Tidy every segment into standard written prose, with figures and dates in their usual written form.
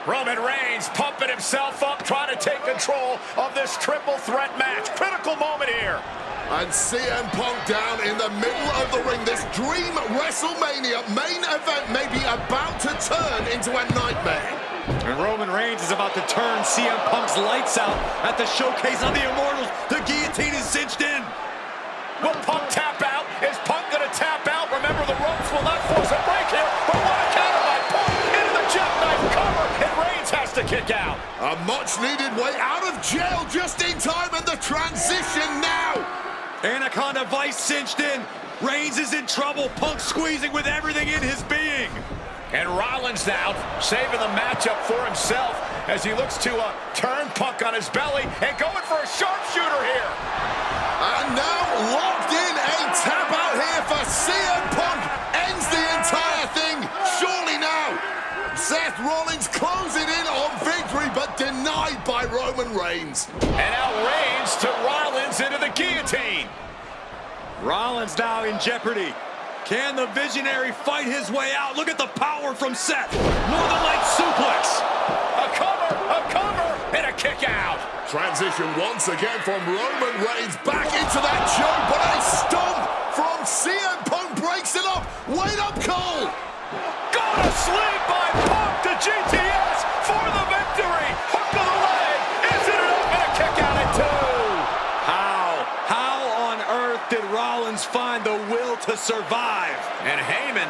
Roman Reigns pumping himself up, trying to take control of this triple threat match. Critical moment here. And CM Punk down in the middle of the ring. This dream WrestleMania main event may be about to turn into a nightmare. And Roman Reigns is about to turn CM Punk's lights out at the showcase of the Immortals. The guillotine is cinched in. Will Punk tap out? Is Punk going to tap out? Remember, the ropes will not force a break here. But what a counter by Punk into the jackknife cover. And Reigns has to kick out. A much-needed way out of jail just in time, and the transition now. Anaconda Vice cinched in. Reigns is in trouble. Punk squeezing with everything in his being. And Rollins now saving the matchup for himself as he looks to turn Punk on his belly and going for a sharpshooter here. And now locked in, a tap out here for CM Punk. Ends the entire thing, surely now. Seth Rollins closing in on victory, but denied by Roman Reigns. And now Reigns to Rollins into the guillotine. Rollins now in jeopardy. Can the Visionary fight his way out? Look at the power from Seth. Northern Lights suplex. A cover, and a kick out. Transition once again from Roman Reigns back into that choke, but a stomp from CM Punk breaks it up. Wait up, Cole. Go to sleep by Punk to GTS for the victory. Hook to the leg. Is it enough? And a kick out at 2. How on earth did Rollins find the will to survive? And Heyman,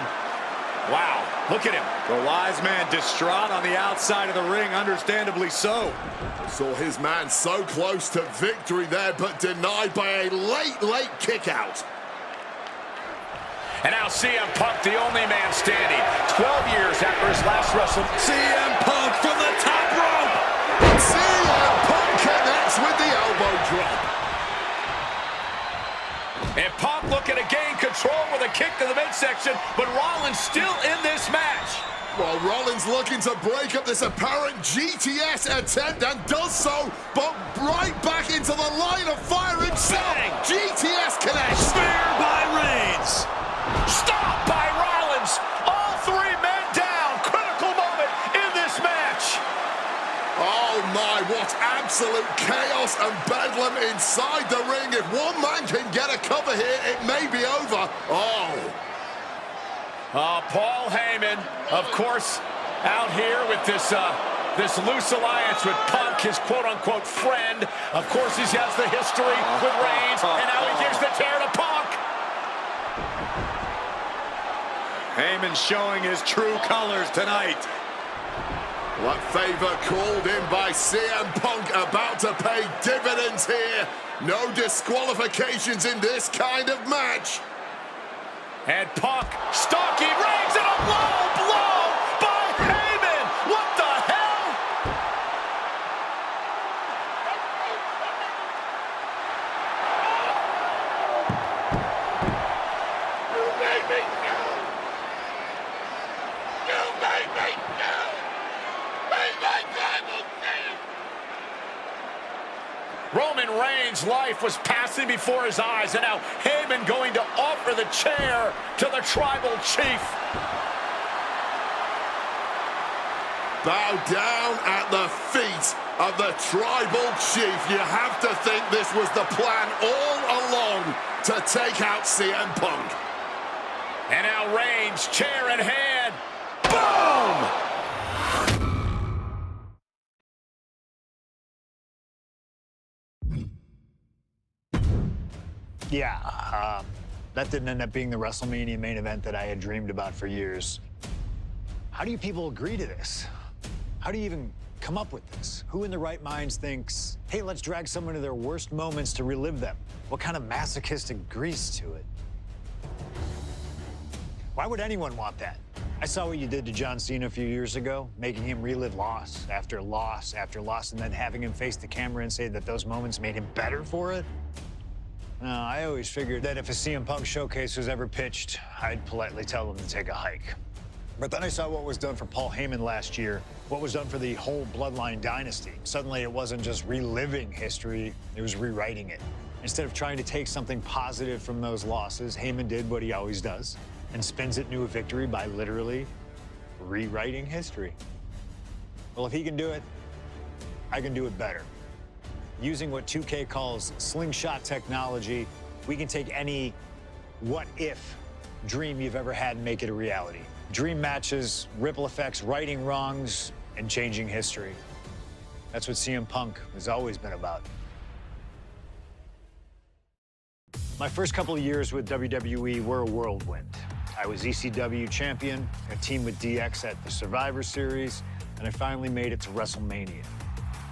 wow, look at him. The wise man distraught on the outside of the ring, understandably so. Saw his man so close to victory there, but denied by a late kick out. And now CM Punk, the only man standing, 12 years after his last WrestleMania. CM Punk from the top rope. CM Punk connects with the elbow drop. And Punk looking to gain control with a kick to the midsection, but Rollins still in this match. Well, Rollins looking to break up this apparent GTS attempt and does so, but right back into the line of fire himself. Bang. GTS connects. Spear by Reigns. Stop by Rollins. All three men down. Critical moment in this match. Oh my, what absolute chaos and bedlam inside the ring. If one man can get a cover here, it may be over. Paul Heyman, of course, out here with this loose alliance with Punk, his quote-unquote friend. Of course, he has the history with Reigns, and now he gives the tear to Punk. Heyman showing his true colors tonight. What favor called in by CM Punk about to pay dividends here. No disqualifications in this kind of match. And Punk stalking Reigns and a low blow by Heyman. What the hell? You made me go. You made me go. Made my tribal chief. Roman Reigns' life was passing before his eyes, and now Heyman going to offer the chair to the tribal chief. Bow down at the feet of the tribal chief. You have to think this was the plan all along to take out CM Punk. And now Reigns, chair in hand. Boom! Yeah, that didn't end up being the WrestleMania main event that I had dreamed about for years. How do you people agree to this? How do you even come up with this? Who in their right minds thinks, hey, let's drag someone to their worst moments to relive them? What kind of masochistic grease to it? Why would anyone want that? I saw what you did to John Cena a few years ago, making him relive loss after loss after loss, and then having him face the camera and say that those moments made him better for it. No, I always figured that if a CM Punk showcase was ever pitched, I'd politely tell them to take a hike. But then I saw what was done for Paul Heyman last year, what was done for the whole Bloodline dynasty. Suddenly, it wasn't just reliving history, it was rewriting it. Instead of trying to take something positive from those losses, Heyman did what he always does and spins it into a victory by literally rewriting history. Well, if he can do it, I can do it better. Using what 2K calls slingshot technology, we can take any what-if dream you've ever had and make it a reality. Dream matches, ripple effects, righting wrongs, and changing history. That's what CM Punk has always been about. My first couple of years with WWE were a whirlwind. I was ECW champion, a team with DX at the Survivor Series, and I finally made it to WrestleMania.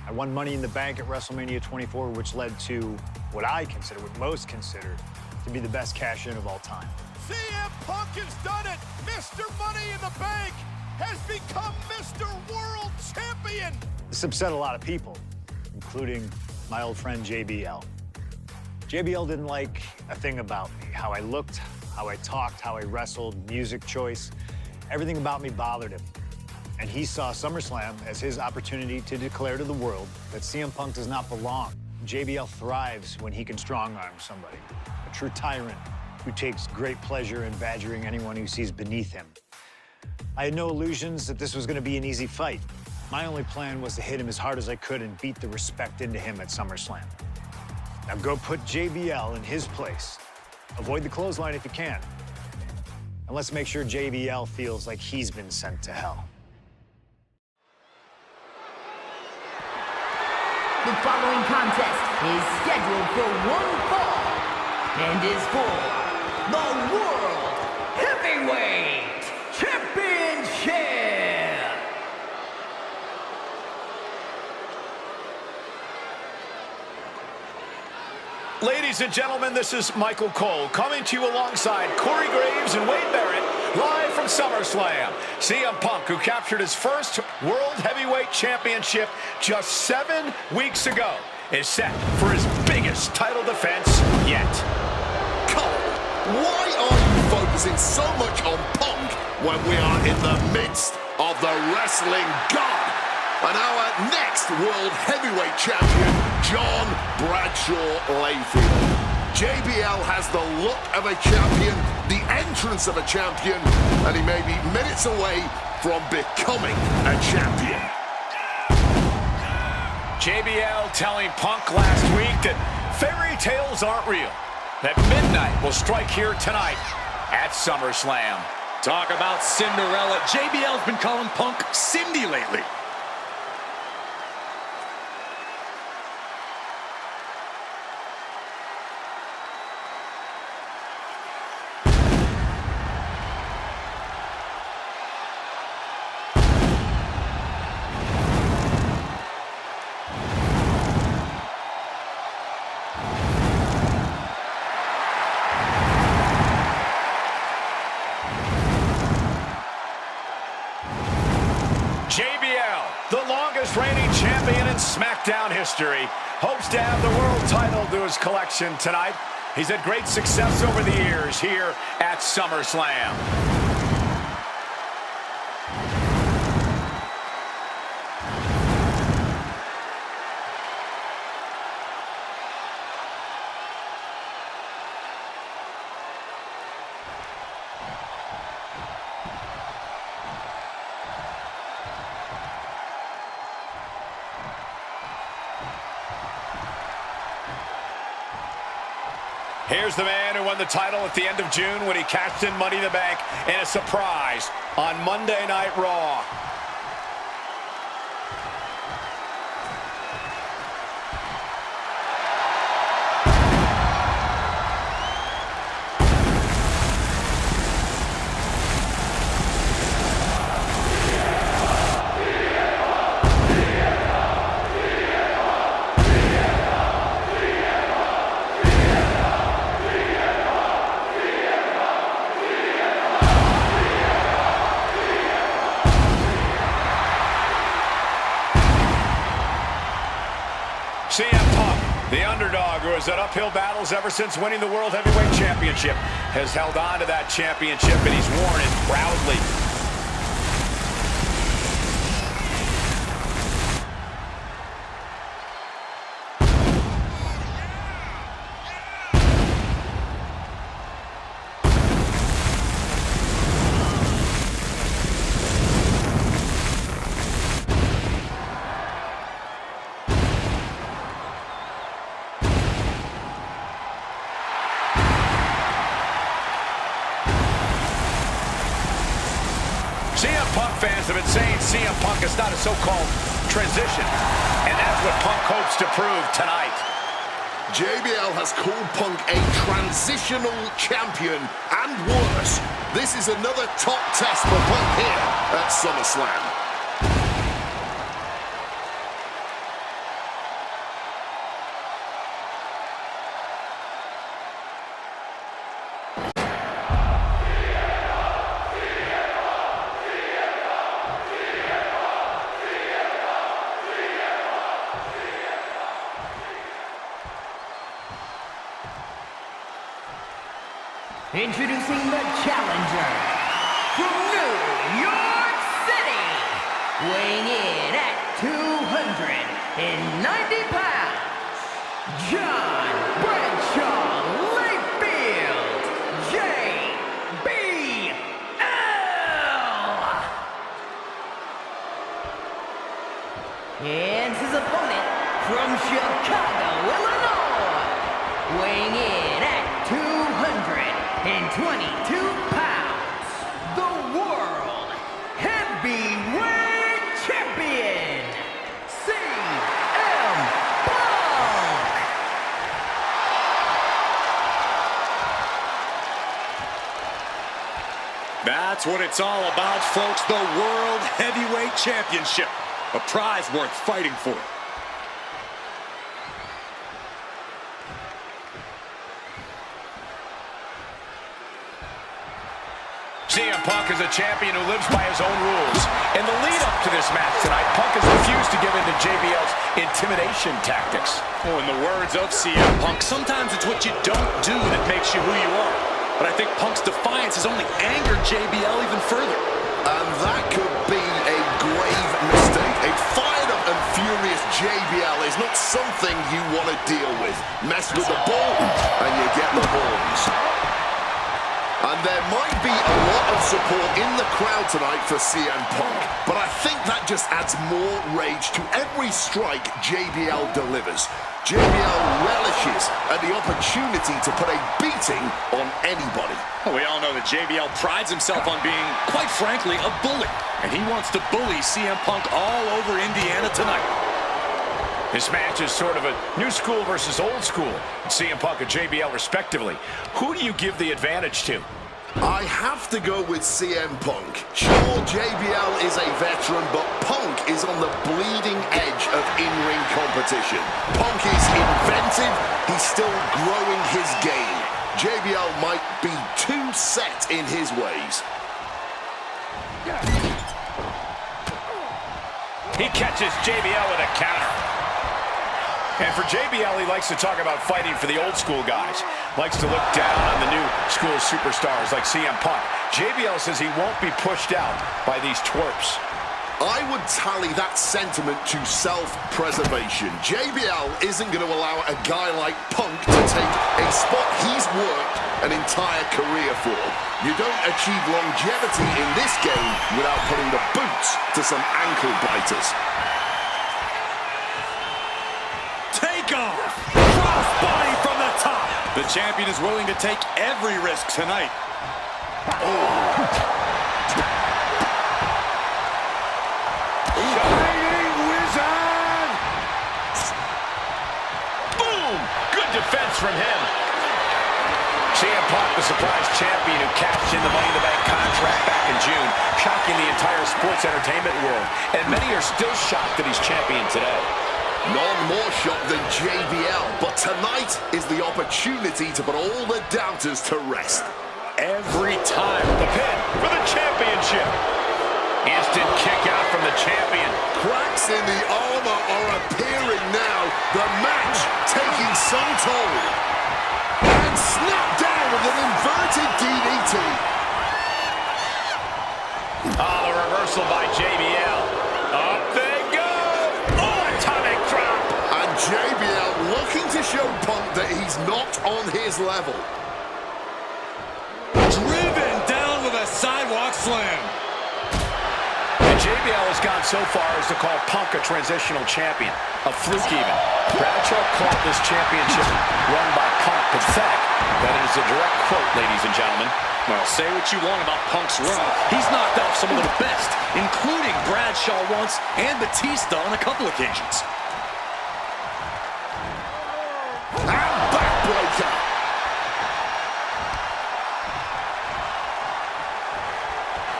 I won Money in the Bank at WrestleMania 24, which led to what most consider to be the best cash-in of all time. CM Punk has done it! Mr. Money in the Bank has become Mr. World Champion! This upset a lot of people, including my old friend JBL. JBL didn't like a thing about me, how I looked, how I talked, how I wrestled, music choice. Everything about me bothered him. And he saw SummerSlam as his opportunity to declare to the world that CM Punk does not belong. JBL thrives when he can strong-arm somebody, a true tyrant who takes great pleasure in badgering anyone who sees beneath him. I had no illusions that this was going to be an easy fight. My only plan was to hit him as hard as I could and beat the respect into him at SummerSlam. Now go put JBL in his place. Avoid the clothesline if you can. And let's make sure JBL feels like he's been sent to hell. The following contest is scheduled for one fall and is for the World Heavyweight Championship. Ladies and gentlemen, this is Michael Cole coming to you alongside Corey Graves and Wade Barrett, live from SummerSlam. CM Punk, who captured his first World Heavyweight Championship just 7 weeks ago, is set for his biggest title defense yet. Cole, why are you focusing so much on Punk when we are in the midst of the wrestling god and our next World Heavyweight Champion, John Bradshaw Layfield? JBL has the look of a champion, the entrance of a champion, and he may be minutes away from becoming a champion. JBL telling Punk last week that fairy tales aren't real, that midnight will strike here tonight at SummerSlam. Talk about Cinderella. JBL's been calling Punk Cindy lately. JBL, the longest reigning champion in SmackDown history, hopes to have the world title to his collection tonight. He's had great success over the years here at SummerSlam. Here's the man who won the title at the end of June when he cashed in Money in the Bank in a surprise on Monday Night Raw. CM Punk, the underdog who has had uphill battles ever since winning the World Heavyweight Championship, has held on to that championship, and he's worn it proudly. so-called transition. And that's what Punk hopes to prove tonight. JBL has called Punk a transitional champion, and worse. This is another top test for Punk here at SummerSlam. Introducing the challenger from New York City, weighing in at 290 pounds, John Bradshaw Layfield, JBL. And his opponent from Chicago, Illinois, weighing in at 222 pounds, the World Heavyweight Champion, CM Punk. That's what it's all about, folks. The World Heavyweight Championship. A prize worth fighting for. CM Punk is a champion who lives by his own rules. In the lead-up to this match tonight, Punk has refused to give in to JBL's intimidation tactics. Oh, in the words of CM Punk, sometimes it's what you don't do that makes you who you are. But I think Punk's defiance has only angered JBL even further. And that could be a grave mistake. A fired-up and furious JBL is not something you want to deal with. Mess with the ball, and you get the horns. And there might be a lot of support in the crowd tonight for CM Punk, but I think that just adds more rage to every strike JBL delivers. JBL relishes at the opportunity to put a beating on anybody. Well, we all know that JBL prides himself on being, quite frankly, a bully. And he wants to bully CM Punk all over Indiana tonight. This match is sort of a new school versus old school. CM Punk and JBL respectively. Who do you give the advantage to? I have to go with CM Punk. Sure, JBL is a veteran, but Punk is on the bleeding edge of in-ring competition. Punk is inventive. He's still growing his game. JBL might be too set in his ways. He catches JBL with a counter. And for JBL, he likes to talk about fighting for the old school guys. Likes to look down on the new school superstars like CM Punk. JBL says he won't be pushed out by these twerps. I would tally that sentiment to self-preservation. JBL isn't going to allow a guy like Punk to take a spot he's worked an entire career for. You don't achieve longevity in this game without putting the boots to some ankle biters. Takeoff! Crossbody from the top! The champion is willing to take every risk tonight. Shining Wizard! Boom! Good defense from him. CM Punk, the surprise champion who cashed in the Money in the Bank contract back in June, shocking the entire sports entertainment world. And many are still shocked that he's champion today. None more shocked than JBL, but tonight is the opportunity to put all the doubters to rest. Every time. The pin for the championship. Instant kick out from the champion. Cracks in the armor are appearing now. The match taking some toll. And snapped down with an inverted DDT. Oh, the reversal by JBL. Up they go. Oh, atomic drop. And JBL looking to show Punk that he's not on his level. Driven down with a sidewalk slam. And JBL has gone so far as to call Punk a transitional champion. A fluke even. Bradshaw called this championship run by Punk pathetic. That is a direct quote, ladies and gentlemen. Well, say what you want about Punk's run. He's knocked off some of the best, including Bradshaw once and Batista on a couple occasions. And backbreaker.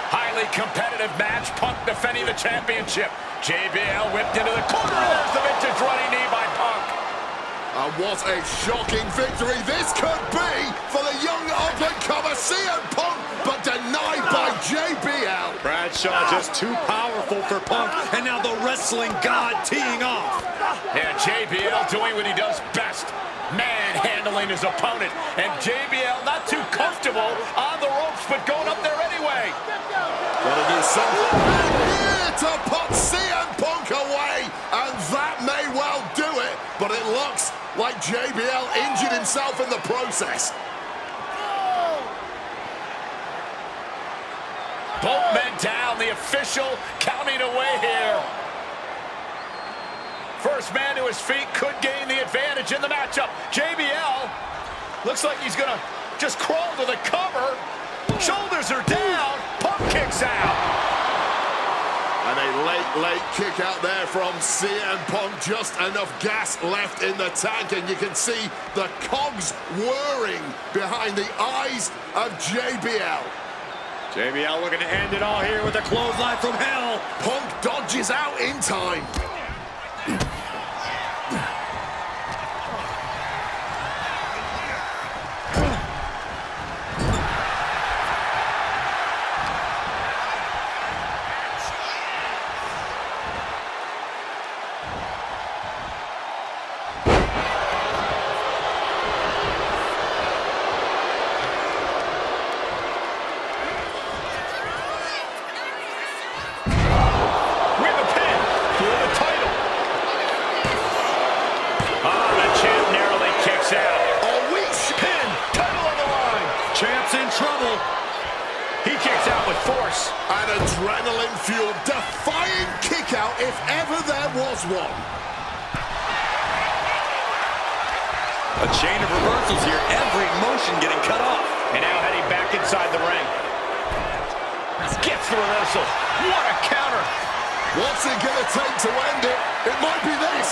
Highly competitive match. Punk defending the championship. JBL whipped into the corner. There's the vintage running knee by Punk. And what a shocking victory this could be for the young up-and-comer CM Punk, but denied by JBL. Bradshaw just too powerful for Punk, and now the wrestling god teeing off. Yeah, JBL doing what he does best, manhandling his opponent. And JBL not too comfortable on the ropes, but going up there anyway. Gotta do something here to put CM Punk away, and that may well do it, but it looks like JBL injured himself in the process. Both men down, the official counting away here. First man to his feet could gain the advantage in the matchup. JBL looks like he's gonna just crawl to the cover. Shoulders are down, Punk kicks out. And a late kick out there from CM Punk. Just enough gas left in the tank, and you can see the cogs whirring behind the eyes of JBL. JBL looking to end it all here with a clothesline from hell. Punk dodges out in time. An adrenaline-fueled, defying kick-out if ever there was one. A chain of reversals here, every motion getting cut off. And now heading back inside the ring. Gets the reversal. What a counter. What's it gonna take to end it? It might be this.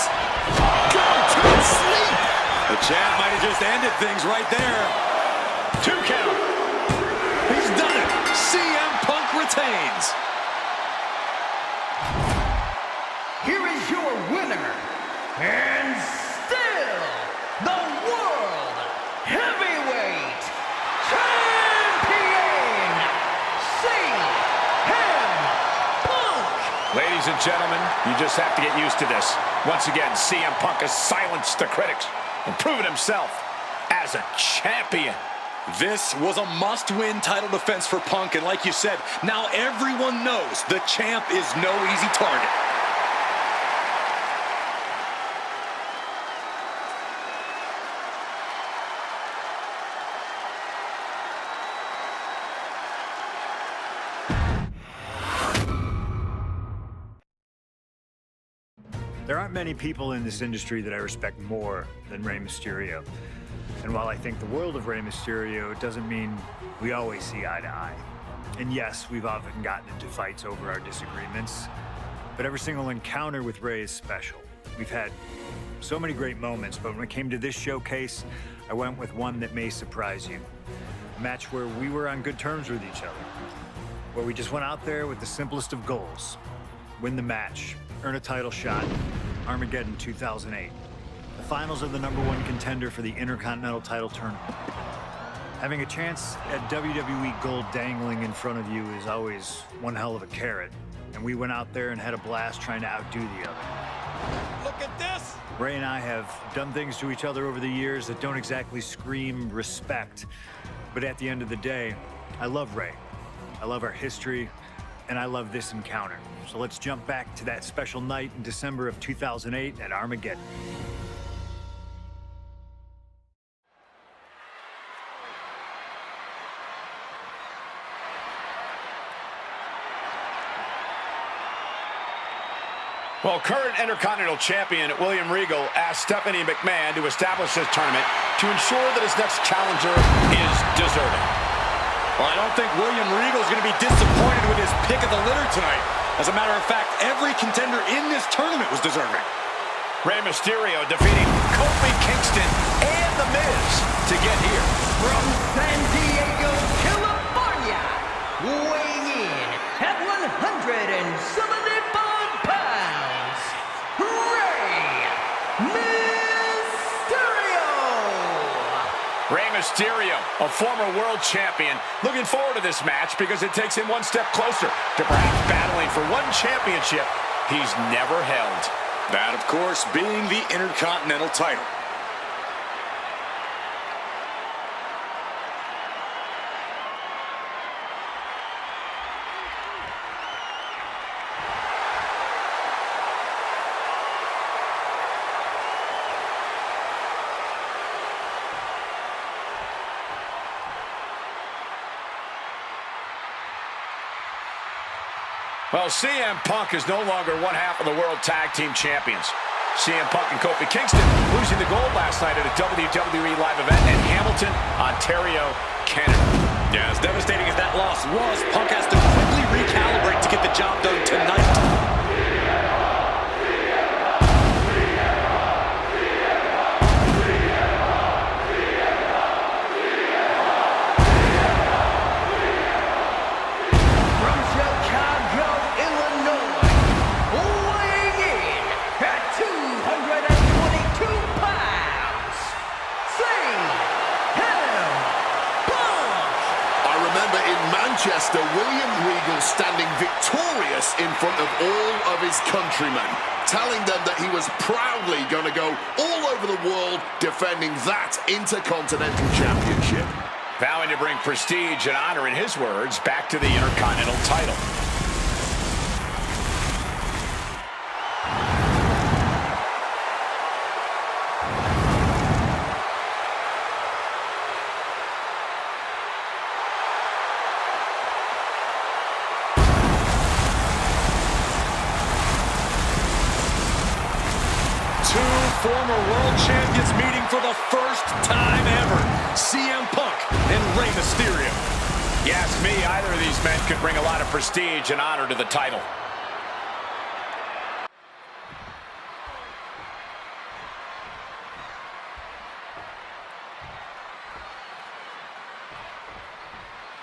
Go to sleep. The champ might have just ended things right there. 2 count. He's done it. CM Punk retains. Here is your winner, and still the World Heavyweight Champion, CM Punk. Ladies and gentlemen, you just have to get used to this. Once again, CM Punk has silenced the critics and proven himself as a champion. This was a must-win title defense for Punk, and like you said, now everyone knows the champ is no easy target. There aren't many people in this industry that I respect more than Rey Mysterio. And while I think the world of Rey Mysterio, it doesn't mean we always see eye to eye. And yes, we've often gotten into fights over our disagreements, but every single encounter with Rey is special. We've had so many great moments, but when it came to this showcase, I went with one that may surprise you. A match where we were on good terms with each other, where we just went out there with the simplest of goals. Win the match, earn a title shot, Armageddon 2008. The finals of the #1 contender for the Intercontinental title tournament. Having a chance at WWE gold dangling in front of you is always one hell of a carrot, and we went out there and had a blast trying to outdo the other. Look at this! Rey and I have done things to each other over the years that don't exactly scream respect, but at the end of the day, I love Rey. I love our history, and I love this encounter. So let's jump back to that special night in December of 2008 at Armageddon. Well, current Intercontinental Champion William Regal asked Stephanie McMahon to establish this tournament to ensure that his next challenger is deserving. Well, I don't think William Regal is going to be disappointed with his pick of the litter tonight. As a matter of fact, every contender in this tournament was deserving. Rey Mysterio defeating Kofi Kingston and The Miz to get here. From San Diego, California, weighing in at 175 pounds, Rey Mysterio! Rey Mysterio, a former world champion, looking forward to this match because it takes him one step closer to perhaps battling for one championship he's never held. That, of course, being the Intercontinental title. Well, CM Punk is no longer one half of the World Tag Team Champions. CM Punk and Kofi Kingston losing the gold last night at a WWE live event in Hamilton, Ontario, Canada. Yeah, as devastating as that loss was, Punk has to quickly recalibrate to get the job done tonight. Manchester, William Regal standing victorious in front of all of his countrymen, telling them that he was proudly going to go all over the world defending that Intercontinental Championship. Vowing to bring prestige and honor, in his words, back to the Intercontinental title. Former world champions meeting for the first time ever. CM Punk and Rey Mysterio. You ask me, either of these men could bring a lot of prestige and honor to the title.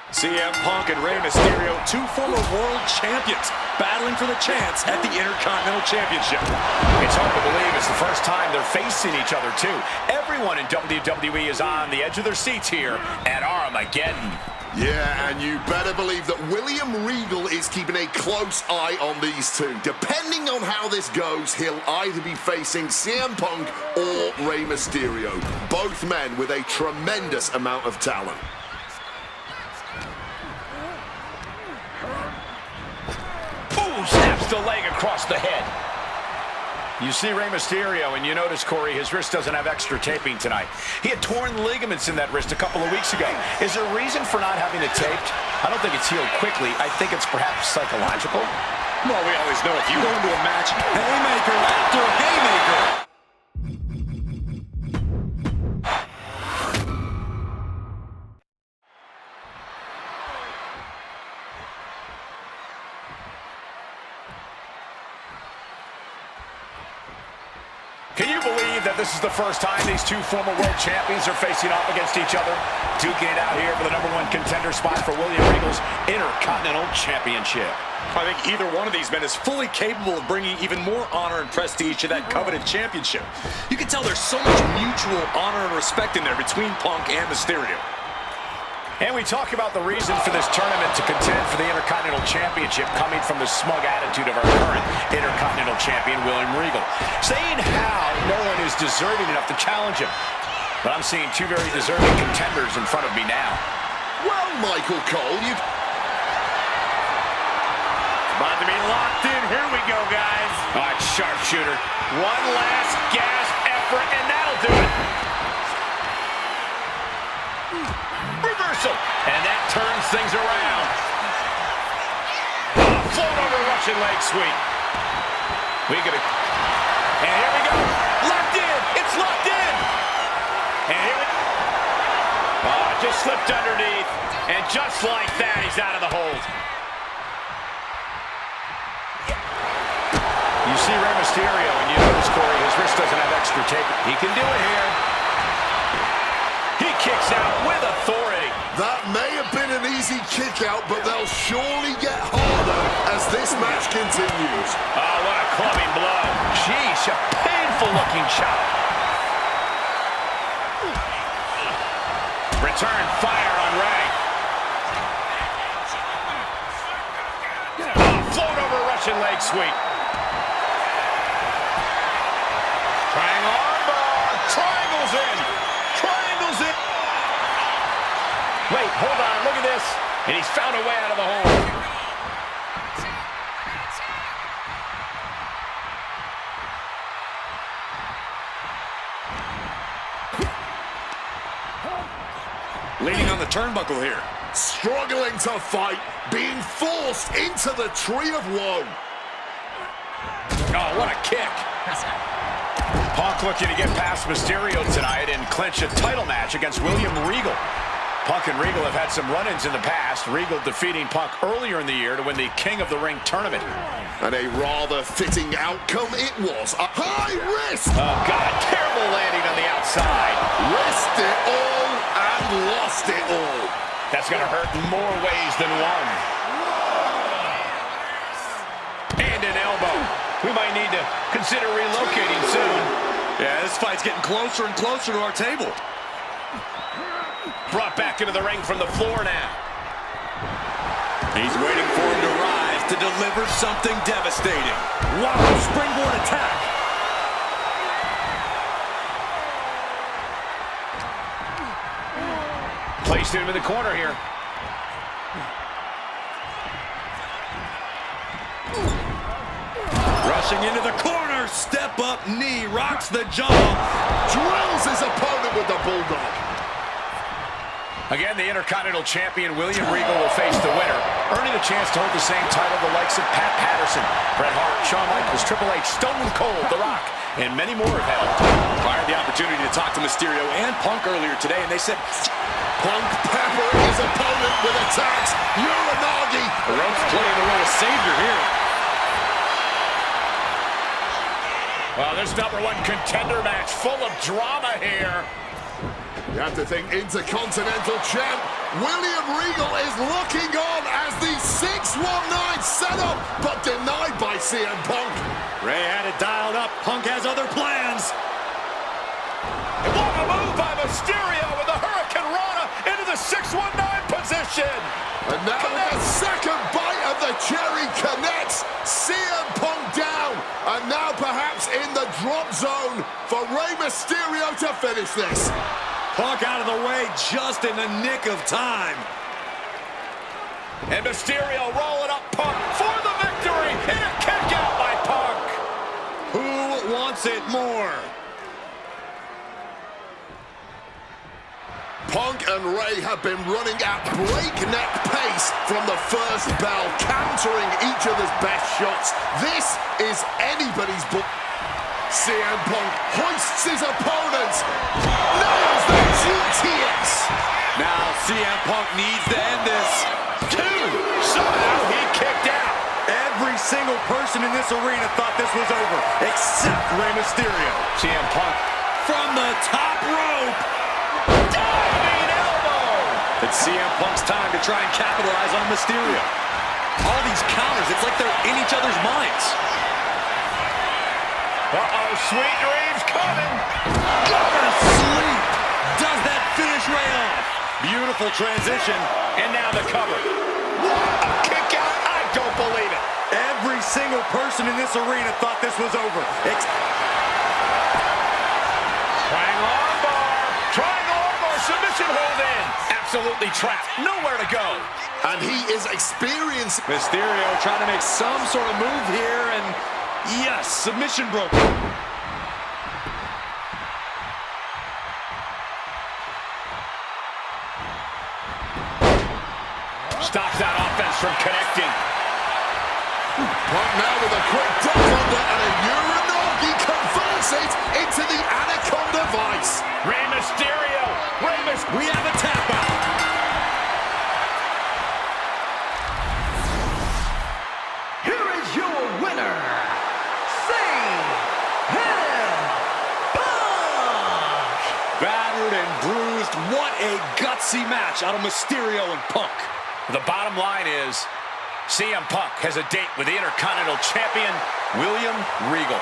CM Punk and Rey Mysterio, two former world champions, battling for the chance at the Intercontinental Championship. It's hard to believe it's the first time they're facing each other, too. Everyone in WWE is on the edge of their seats here at Armageddon. Yeah, and you better believe that William Regal is keeping a close eye on these two. Depending on how this goes, he'll either be facing CM Punk or Rey Mysterio. Both men with a tremendous amount of talent. Snaps the leg across the head. You see Rey Mysterio, and you notice, Corey, his wrist doesn't have extra taping tonight. He had torn ligaments in that wrist a couple of weeks ago. Is there a reason for not having it taped? I don't think it's healed quickly. I think it's perhaps psychological. Well, we always know if you go into a match, haymaker after haymaker. Can you believe that this is the first time these two former world champions are facing off against each other? Duking it out here for the #1 contender spot for William Regal's Intercontinental Championship. I think either one of these men is fully capable of bringing even more honor and prestige to that coveted championship. You can tell there's so much mutual honor and respect in there between Punk and Mysterio. And we talk about the reason for this tournament to contend for the Intercontinental Championship coming from the smug attitude of our current Intercontinental Champion, William Regal. Saying how no one is deserving enough to challenge him. But I'm seeing two very deserving contenders in front of me now. Well, Michael Cole, you... About to be locked in. Here we go, guys. All right, sharpshooter. One last gasp effort, and that'll do it. Reversal, and that turns things around. Float over Russian leg sweep. And here we go. Locked in. It's locked in. And here we go. Oh, just slipped underneath. And just like that, he's out of the hold. You see Rey Mysterio, and you notice, Corey, his wrist doesn't have extra tape. He can do it here. He kicks out with authority. That may have been an easy kick out, but they'll surely get harder as this match continues. Oh, what a clubbing blow. Jeez, a painful-looking chop. Return fire on Rey. Oh, float over Russian leg sweep. Triangle armbar. Triangles in. Triangles in. Wait, hold on. Look at this. And he's found a way out of the hole. Leaning on the turnbuckle here. Struggling to fight, being forced into the tree of woe. Oh, what a kick. Punk looking to get past Mysterio tonight and clinch a title match against William Regal. Punk and Regal have had some run-ins in the past. Regal defeating Punk earlier in the year to win the King of the Ring tournament. And a rather fitting outcome it was. A high risk. Oh, God, terrible landing on the outside. Risked it all and lost it all. That's going to hurt in more ways than one. And an elbow. We might need to consider relocating soon. Yeah, this fight's getting closer and closer to our table. Brought back into the ring from the floor now. He's waiting for him to rise to deliver something devastating. Wow, springboard attack. Placed him in the corner here. Rushing into the corner, step up knee, rocks the jaw. Drills his opponent with the bulldog. Again, the Intercontinental Champion William Regal will face the winner, earning a chance to hold the same title the likes of Pat Patterson, Bret Hart, Shawn Michaels, Triple H, Stone Cold, The Rock, and many more have held. I had the opportunity to talk to Mysterio and Punk earlier today, and they said Punk peppering his opponent with attacks. Uranagi. the ropes playing the role of savior here. Well, this #1 contender match full of drama here. You have to think Intercontinental Champ William Regal is looking on as the 619 setup, but denied by CM Punk. Ray had it dialed up. Punk has other plans. What a move by Mysterio with the Hurricane Rana into the 619 position. And now the second bite of the cherry connects. CM Punk down. And now perhaps in the drop zone for Rey Mysterio to finish this. Punk out of the way just in the nick of time. And Mysterio rolling up Punk for the victory. And a kick out by Punk. Who wants it more? Punk and Rey have been running at breakneck pace from the first bell, countering each other's best shots. This is anybody's book. CM Punk hoists his opponent. Nails the GTS. Now CM Punk needs to end this. Two. Somehow he kicked out. Every single person in this arena thought this was over, except Rey Mysterio. CM Punk From the top rope. diving elbow. It's CM Punk's time to try and capitalize on Mysterio. All these counters, it's like they're in each other's minds. Uh-oh, sweet dreams coming. Gonna sleep. Does that finish Rey off? Beautiful transition. And now the cover. What a kick out. I don't believe it. Every single person in this arena thought this was over. Triangle armbar, submission hold in. Absolutely trapped, nowhere to go. And he is experiencing. Mysterio trying to make some sort of move here, and yes, submission broken. Stops that offense from connecting. Punk now with a quick duck under and a Uranagi converts it into the Anaconda Vice. Rey Mysterio. We have a tap out. a gutsy match out of Mysterio and Punk. The bottom line is CM Punk has a date with the Intercontinental Champion, William Regal.